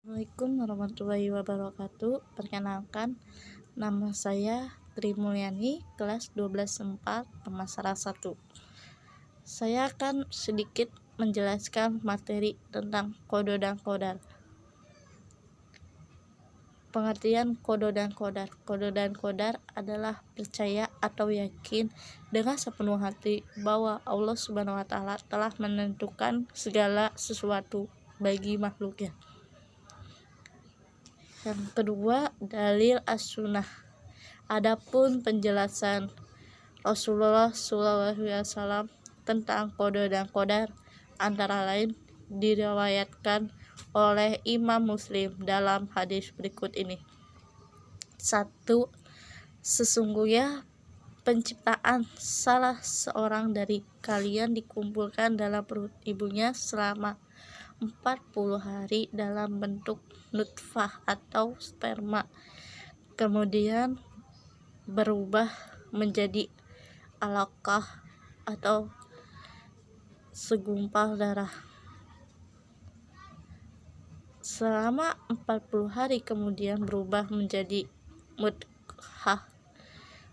Assalamualaikum warahmatullahi wabarakatuh. Perkenalkan, nama saya Tri Mulyani, kelas 12/4, pemasaran 1. Saya akan sedikit menjelaskan materi tentang kodo dan kodar. Pengertian kodo dan kodar. Kodo dan kodar adalah percaya atau yakin dengan sepenuh hati bahwa Allah Subhanahu wa Ta'ala telah menentukan segala sesuatu bagi makhluknya. Yang kedua, dalil as-sunnah. Adapun penjelasan Rasulullah SAW tentang kodo dan kodar antara lain diriwayatkan oleh Imam Muslim dalam hadis berikut ini. 1. Sesungguhnya penciptaan salah seorang dari kalian dikumpulkan dalam perut ibunya selama 40 hari dalam bentuk nutfah atau sperma, kemudian berubah menjadi alaqah atau segumpal darah. Selama 40 hari kemudian berubah menjadi mudghah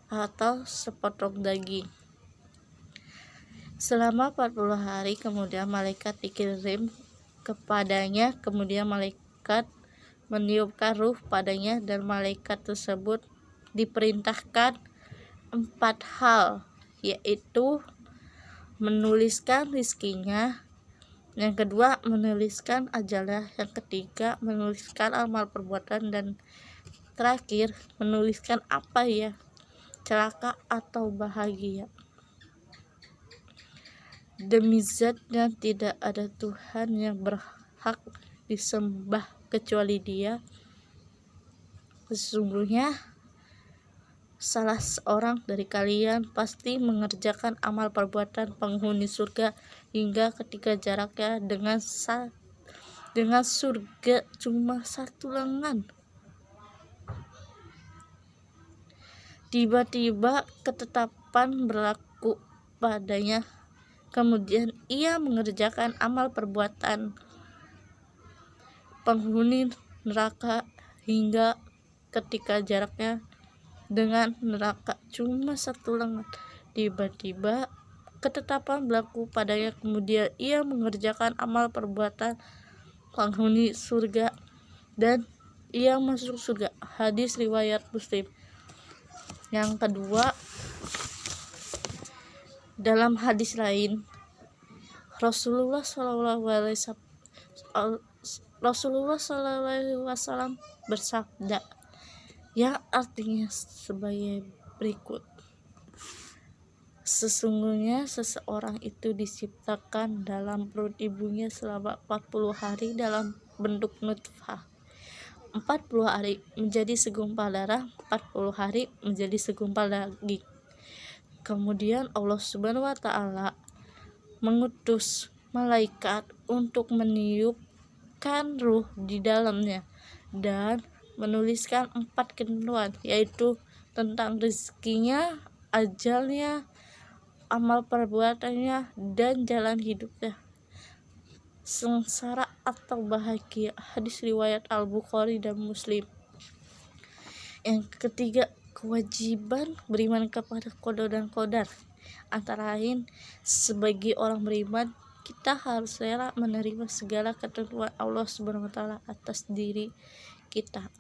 atau sepotong daging. Selama 40 hari kemudian malaikat dikirim kepadanya, kemudian malaikat meniupkan ruh padanya dan malaikat tersebut diperintahkan 4 hal, yaitu menuliskan rizkinya, yang kedua menuliskan ajalnya, yang ketiga menuliskan amal perbuatan, dan terakhir menuliskan apa ya, celaka atau bahagia. Demi zat yang tidak ada Tuhan yang berhak disembah kecuali Dia, sesungguhnya salah seorang dari kalian pasti mengerjakan amal perbuatan penghuni surga hingga ketika jaraknya dengan surga cuma 1 lengan. Tiba-tiba ketetapan berlaku padanya, kemudian ia mengerjakan amal perbuatan penghuni neraka hingga ketika jaraknya dengan neraka cuma 1 lengan. Tiba-tiba ketetapan berlaku padanya, kemudian ia mengerjakan amal perbuatan penghuni surga dan ia masuk surga. Hadis riwayat Muslim. Yang kedua, dalam hadis lain Rasulullah SAW bersabda, yang artinya sebagai berikut: sesungguhnya seseorang itu diciptakan dalam perut ibunya selama 40 hari dalam bentuk nutfah, 40 hari menjadi segumpal darah, 40 hari menjadi segumpal daging. Kemudian Allah Subhanahu wa Ta'ala mengutus malaikat untuk meniupkan ruh di dalamnya dan menuliskan 4 ketentuan, yaitu tentang rezekinya, ajalnya, amal perbuatannya, dan jalan hidupnya, sengsara atau bahagia. Hadis riwayat Al-Bukhari dan Muslim. Yang ketiga, kewajiban beriman kepada kodo dan kodar. Antara lain, sebagai orang beriman, kita harus rela menerima segala ketentuan Allah Subhanahu wa Ta'ala atas diri kita.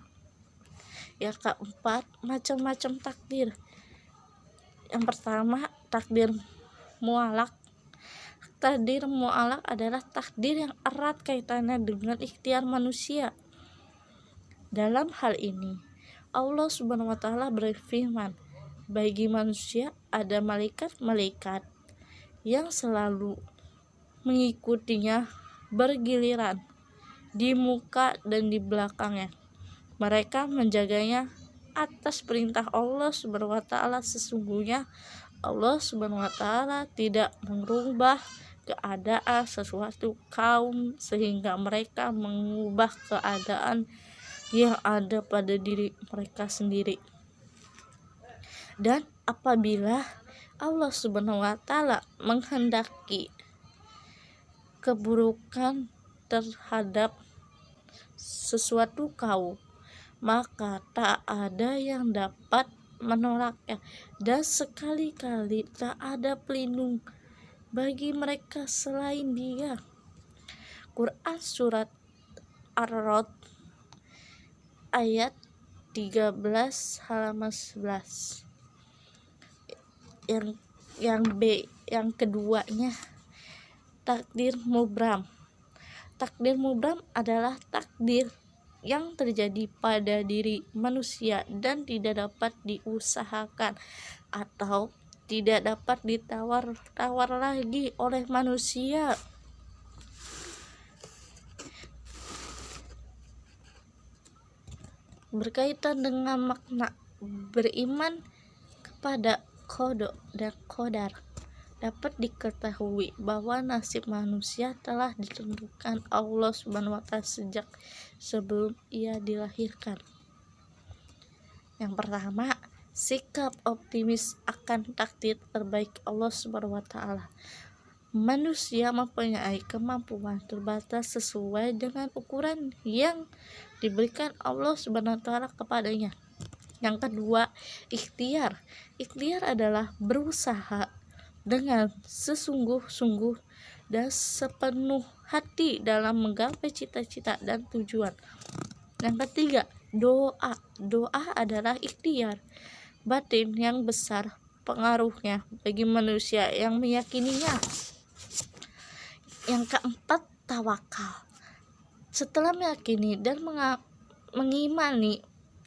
Yang keempat, macam-macam takdir. Yang pertama, takdir mu'alaq. Takdir mu'alaq adalah takdir yang erat kaitannya dengan ikhtiar manusia. Dalam hal ini Allah Subhanahu wa Ta'ala berfirman, bagi manusia ada malaikat-malaikat yang selalu mengikutinya bergiliran di muka dan di belakangnya. Mereka menjaganya atas perintah Allah Subhanahu wa Ta'ala. Sesungguhnya Allah Subhanahu wa Ta'ala tidak merubah keadaan sesuatu kaum sehingga mereka mengubah keadaan yang ada pada diri mereka sendiri. Dan apabila Allah Subhanahu wa Ta'ala menghendaki keburukan terhadap sesuatu kaum, maka tak ada yang dapat menolaknya, dan sekali-kali tak ada pelindung bagi mereka selain Dia. Quran Surat Ar-Ra'd ayat 13 halaman 11. Yang keduanya, takdir mubram. Takdir mubram adalah takdir yang terjadi pada diri manusia dan tidak dapat diusahakan atau tidak dapat ditawar-tawar lagi oleh manusia. Berkaitan dengan makna beriman kepada qada dan qadar, dapat diketahui bahwa nasib manusia telah ditentukan Allah SWT sejak sebelum ia dilahirkan. Yang pertama, sikap optimis akan takdir terbaik Allah SWT. Manusia mempunyai kemampuan terbatas sesuai dengan ukuran yang diberikan Allah SWT kepadanya. Yang kedua, ikhtiar. Ikhtiar adalah berusaha dengan sesungguh-sungguh dan sepenuh hati dalam menggapai cita-cita dan tujuan. Yang ketiga, doa. Doa adalah ikhtiar batin yang besar pengaruhnya bagi manusia yang meyakininya. Yang keempat, tawakal. Setelah meyakini dan mengimani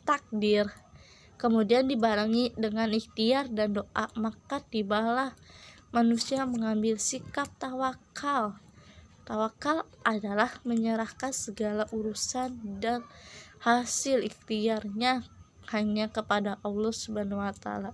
takdir, kemudian dibarengi dengan ikhtiar dan doa, maka tibalah manusia mengambil sikap tawakal. Tawakal adalah menyerahkan segala urusan dan hasil ikhtiarnya hanya kepada Allah SWT.